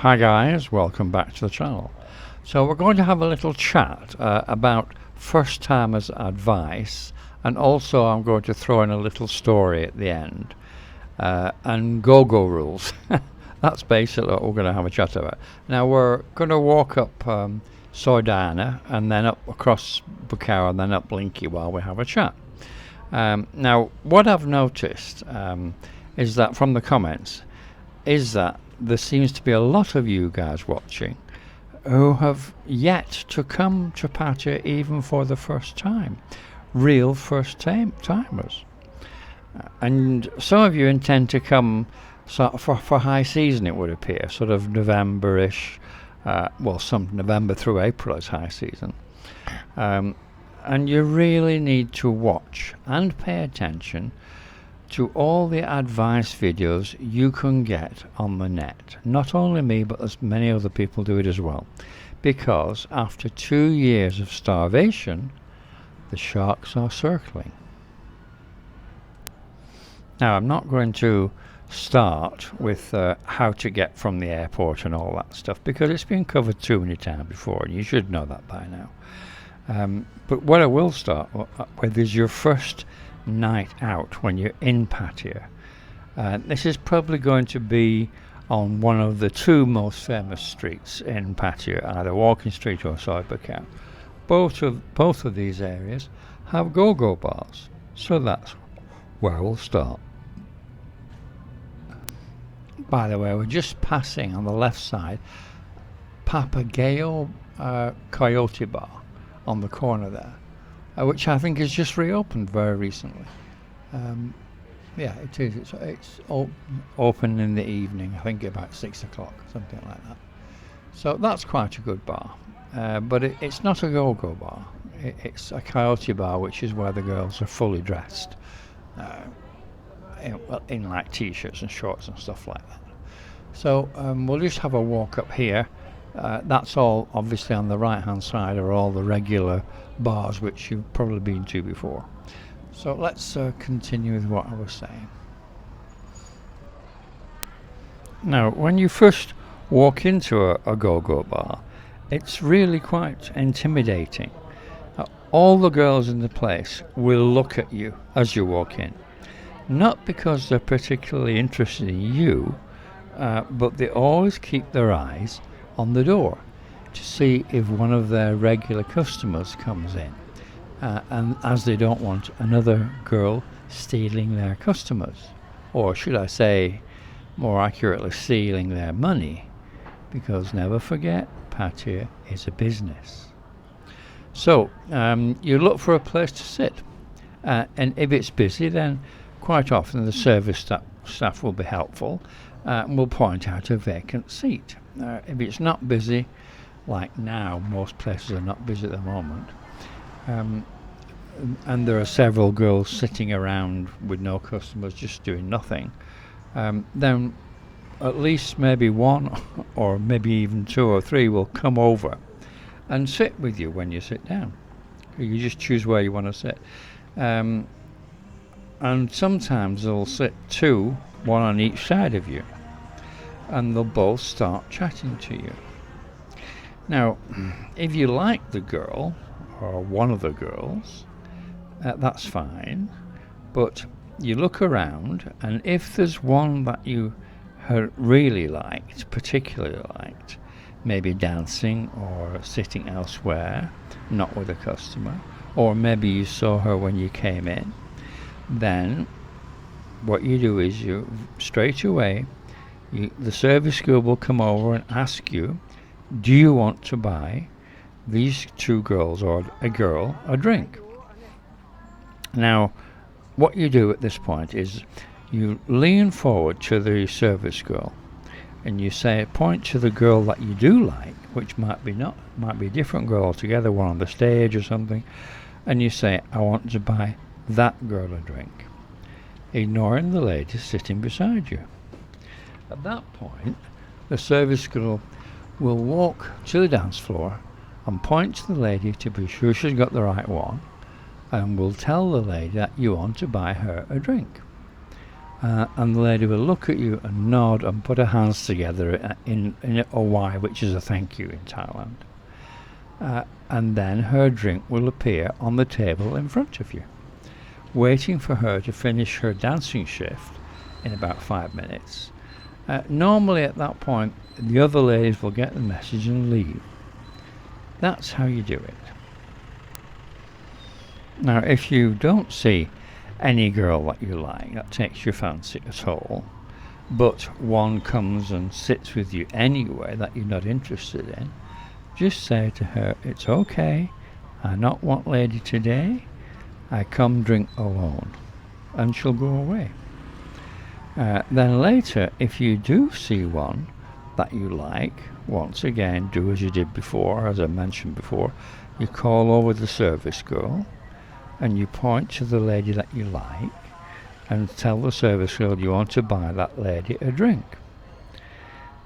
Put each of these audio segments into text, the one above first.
Hi guys, welcome back to the channel. So we're going to have a little chat about first timers advice, and also I'm going to throw in a little story at the end, and GoGo Rules. That's basically what we're going to have a chat about. Now we're going to walk up Sordana and then up across Bukhara and then up Linky while we have a chat. Now what I've noticed is that from the comments is that there seems to be a lot of you guys watching who have yet to come to Pattaya even for the first time. Real first timers. And some of you intend to come sort of for high season, it would appear, sort of November-ish. Well, some November through April is high season. And you really need to watch and pay attention to all the advice videos you can get on the net. Not only me, but as many other people do it as well. Because after 2 years of starvation, the sharks are circling. Now, I'm not going to start with how to get from the airport and all that stuff, because it's been covered too many times before, and you should know that by now. But what I will start with is your first night out when you're in Pattaya. This is probably going to be on one of the two most famous streets in Pattaya, either Walking Street or Soipakat. Both of these areas have go-go bars, so that's where we'll start. By the way, we're just passing on the left side Papagayo Coyote Bar on the corner there, which I think has just reopened very recently. Yeah, it is. It's open in the evening, I think about 6 o'clock, something like that. So that's quite a good bar. But it's not a go-go bar. It's a coyote bar, which is where the girls are fully dressed. In like t-shirts and shorts and stuff like that. So we'll just have a walk up here. That's all obviously on the right hand side are all the regular bars which you've probably been to before. So let's continue with what I was saying. Now when you first walk into a go-go bar, it's really quite intimidating. All the girls in the place will look at you as you walk in, not because they're particularly interested in you, but they always keep their eyes on the door to see if one of their regular customers comes in, and as they don't want another girl stealing their customers, or should I say more accurately stealing their money, because never forget, Pattaya is a business. So you look for a place to sit, and if it's busy, then quite often the service staff will be helpful and will point out a vacant seat. If it's not busy, like now, most places are not busy at the moment, and there are several girls sitting around with no customers just doing nothing, then at least maybe one or maybe even two or three will come over and sit with you when you sit down. You just choose where you want to sit. And sometimes they'll sit two, one on each side of you, and they'll both start chatting to you. Now, if you like the girl, or one of the girls, that's fine, but you look around, and if there's one that you really liked, particularly liked, maybe dancing or sitting elsewhere, not with a customer, or maybe you saw her when you came in, then what you do is you straight away, the service girl will come over and ask you, do you want to buy these two girls or a girl a drink? Now what you do at this point is you lean forward to the service girl and you say, point to the girl that you do like, which might be a different girl altogether, one on the stage or something, and you say, I want to buy that girl a drink, ignoring the lady sitting beside you. At that point, the service girl will walk to the dance floor and point to the lady to be sure she's got the right one, and will tell the lady that you want to buy her a drink. and the lady will look at you and nod and put her hands together in a Y, which is a thank you in Thailand. And then her drink will appear on the table in front of you, waiting for her to finish her dancing shift in about 5 minutes. Normally at that point, the other ladies will get the message and leave. That's how you do it. Now, if you don't see any girl that you like, that takes your fancy at all, but one comes and sits with you anyway that you're not interested in, just say to her, it's okay, I not want lady today, I come drink alone, and she'll go away. Then later, if you do see one that you like, once again, do as you did before, as I mentioned before, you call over the service girl, and you point to the lady that you like and tell the service girl you want to buy that lady a drink.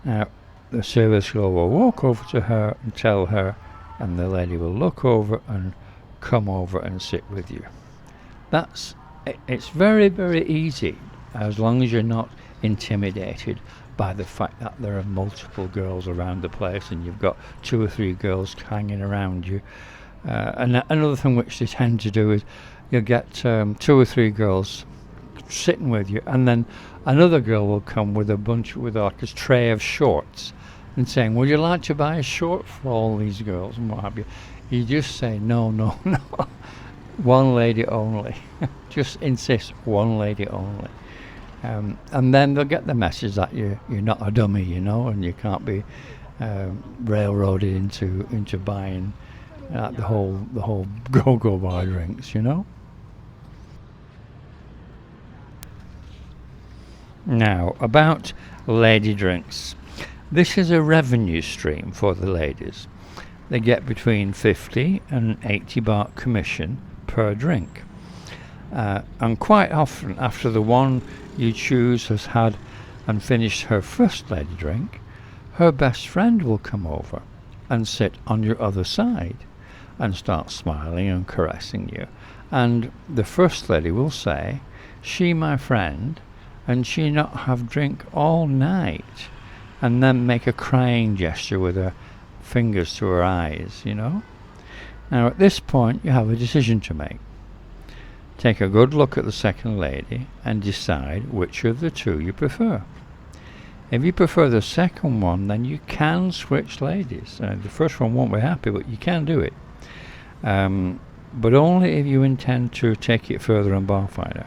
Now, the service girl will walk over to her and tell her, and the lady will look over and come over and sit with you. It's very, very easy, as long as you're not intimidated by the fact that there are multiple girls around the place and you've got 2 or 3 girls hanging around you. And another thing which they tend to do is you'll get 2 or 3 girls sitting with you, and then another girl will come with like a tray of shorts and saying, would you like to buy a short for all these girls and what have you. You just say no, one lady only. Just insist one lady only. And then they'll get the message that you're not a dummy, and you can't be railroaded into buying the whole go-go bar drinks, Now, about lady drinks. This is a revenue stream for the ladies. They get between 50 and 80 baht commission per drink. And quite often, after the one you choose has had and finished her first lady drink, her best friend will come over and sit on your other side and start smiling and caressing you. And the first lady will say, she my friend, and she not have drink all night, and then make a crying gesture with her fingers to her eyes, Now at this point you have a decision to make. Take a good look at the second lady and decide which of the two you prefer. If you prefer the second one, then you can switch ladies. The first one won't be happy, but you can do it. But only if you intend to take it further on Bar Finder.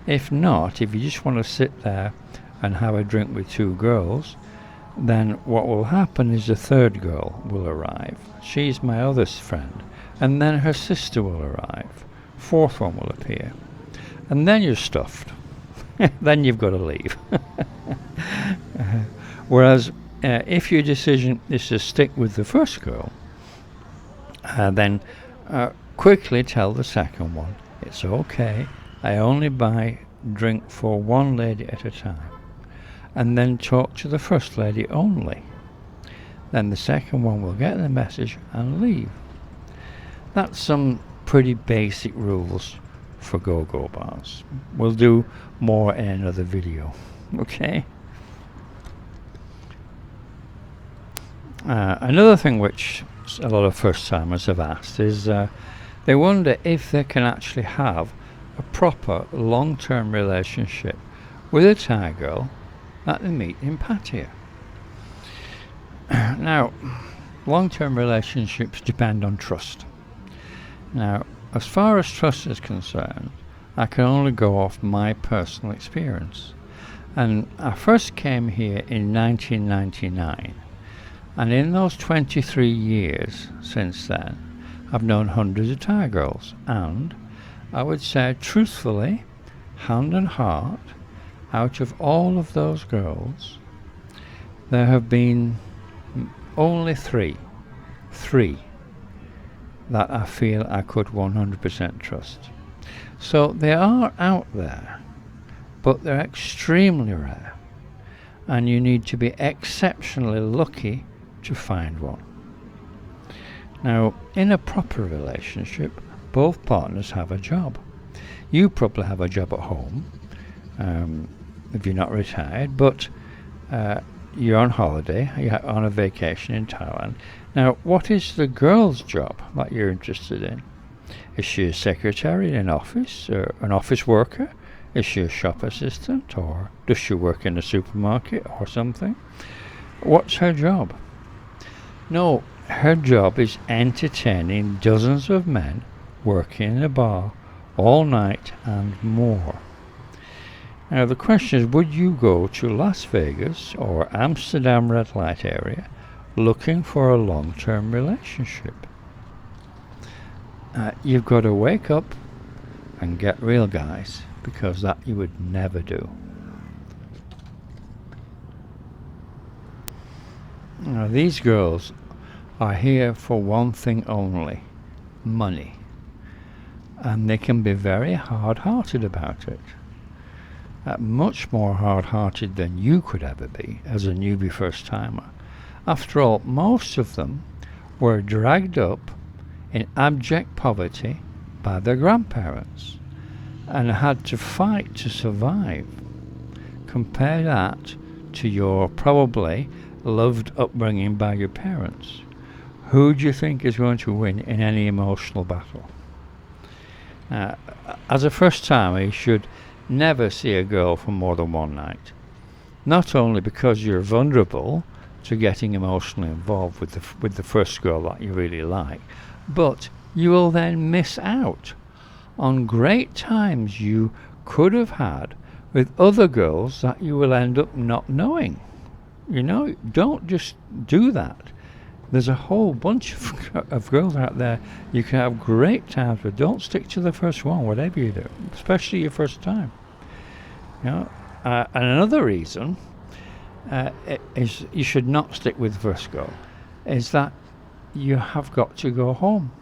If not, if you just want to sit there and have a drink with 2 girls, then what will happen is the third girl will arrive. She's my other friend. And then her sister will arrive. 4th one will appear. And then you're stuffed. Then you've got to leave. Whereas if your decision is to stick with the first girl, then quickly tell the second one, it's okay, I only buy drink for one lady at a time. And then talk to the first lady only. Then the second one will get the message and leave. That's some pretty basic rules for go-go bars. We'll do more in another video. Okay? Another thing which a lot of first-timers have asked is they wonder if they can actually have a proper long-term relationship with a Thai girl that they meet in Pattaya. Now, long-term relationships depend on trust. Now, as far as trust is concerned, I can only go off my personal experience. And I first came here in 1999, and in those 23 years since then, I've known hundreds of Thai girls, and I would say truthfully, hand on heart, out of all of those girls, there have been only three that I feel I could 100% trust. So they are out there, but they're extremely rare, and you need to be exceptionally lucky to find one. Now, in a proper relationship, both partners have a job. You probably have a job at home. if you're not retired, but you're on holiday, you're on a vacation in Thailand. Now, what is the girl's job that you're interested in? Is she a secretary in an office, or an office worker? Is she a shop assistant, or does she work in a supermarket or something? What's her job? No, her job is entertaining dozens of men working in a bar all night and more. Now the question is, would you go to Las Vegas or Amsterdam red light area looking for a long-term relationship? You've got to wake up and get real, guys, because that you would never do. Now these girls are here for one thing only: money. And they can be very hard-hearted about it. Much more hard-hearted than you could ever be as a newbie first-timer. After all, most of them were dragged up in abject poverty by their grandparents and had to fight to survive. Compare that to your probably loved upbringing by your parents. Who do you think is going to win in any emotional battle? As a first-timer, you should never see a girl for more than one night. Not only because you're vulnerable to getting emotionally involved with the first girl that you really like, but you will then miss out on great times you could have had with other girls that you will end up not knowing. You know, don't just do that. There's a whole bunch of girls out there you can have great times with. Don't stick to the first one, whatever you do, especially your first time. You know, and another reason is you should not stick with the first girl, is that you have got to go home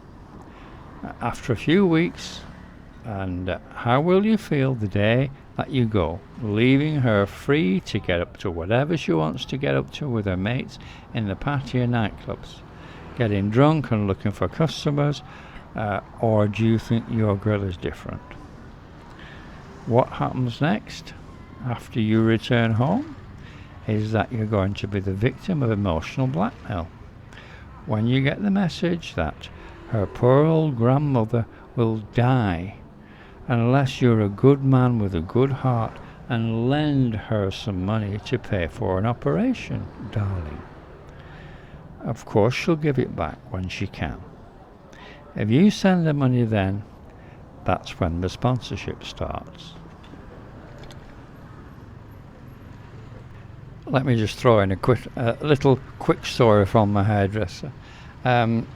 after a few weeks. And how will you feel the day that you go, leaving her free to get up to whatever she wants to get up to with her mates in the Pattaya nightclubs, getting drunk and looking for customers? Or do you think your girl is different? What happens next after you return home is that you're going to be the victim of emotional blackmail. When you get the message that her poor old grandmother will die unless you're a good man with a good heart and lend her some money to pay for an operation, darling. Of course she'll give it back when she can. If you send the money then, that's when the sponsorship starts. Let me just throw in a little quick story from my hairdresser.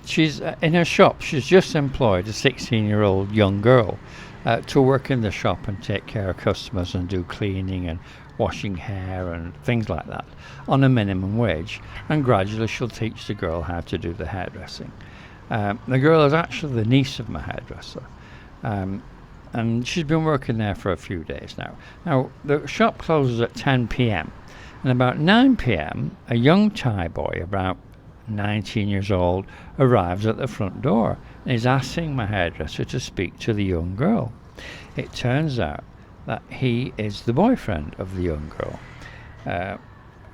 She's in her shop. She's just employed a 16-year-old young girl to work in the shop and take care of customers and do cleaning and washing hair and things like that on a minimum wage. And gradually she'll teach the girl how to do the hairdressing. The girl is actually the niece of my hairdresser. And she's been working there for a few days now. Now, the shop closes at 10 p.m. And about 9 p.m., a young Thai boy, about 19 years old, arrives at the front door and is asking my hairdresser to speak to the young girl. It turns out that he is the boyfriend of the young girl,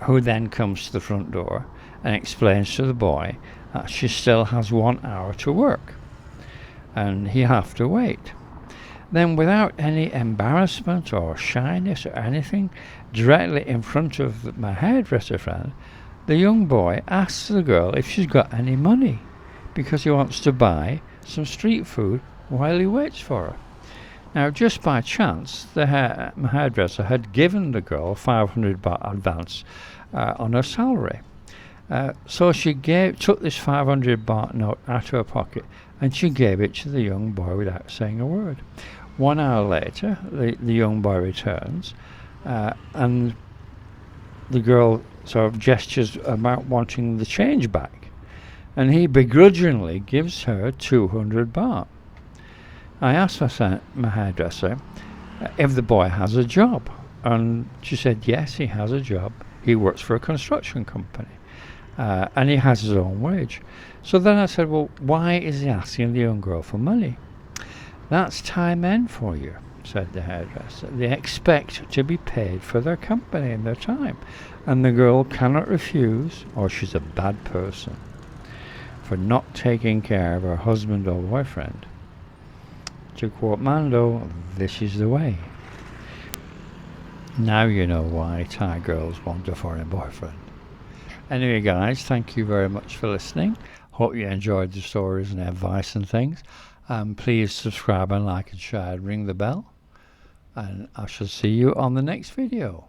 who then comes to the front door and explains to the boy that she still has 1 hour to work and he have to wait. Then, without any embarrassment or shyness or anything, directly in front of my hairdresser friend, the young boy asks the girl if she's got any money, because he wants to buy some street food while he waits for her. Now, just by chance, my hairdresser had given the girl 500 baht advance on her salary. So she took this 500 baht note out of her pocket and she gave it to the young boy without saying a word. 1 hour later, the young boy returns and the girl sort of gestures about wanting the change back, and he begrudgingly gives her 200 baht. I asked my hairdresser if the boy has a job, and she said yes, he has a job. He works for a construction company and he has his own wage. So then I said, well, why is he asking the young girl for money? That's Thai men for you. said the hairdresser. They expect to be paid for their company and their time, and the girl cannot refuse, or she's a bad person for not taking care of her husband or boyfriend. To quote Mando, this is the way. Now you know why Thai girls want a foreign boyfriend. Anyway guys, thank you very much for listening. Hope you enjoyed the stories and advice and things. Please subscribe and like and share and ring the bell. And I shall see you on the next video.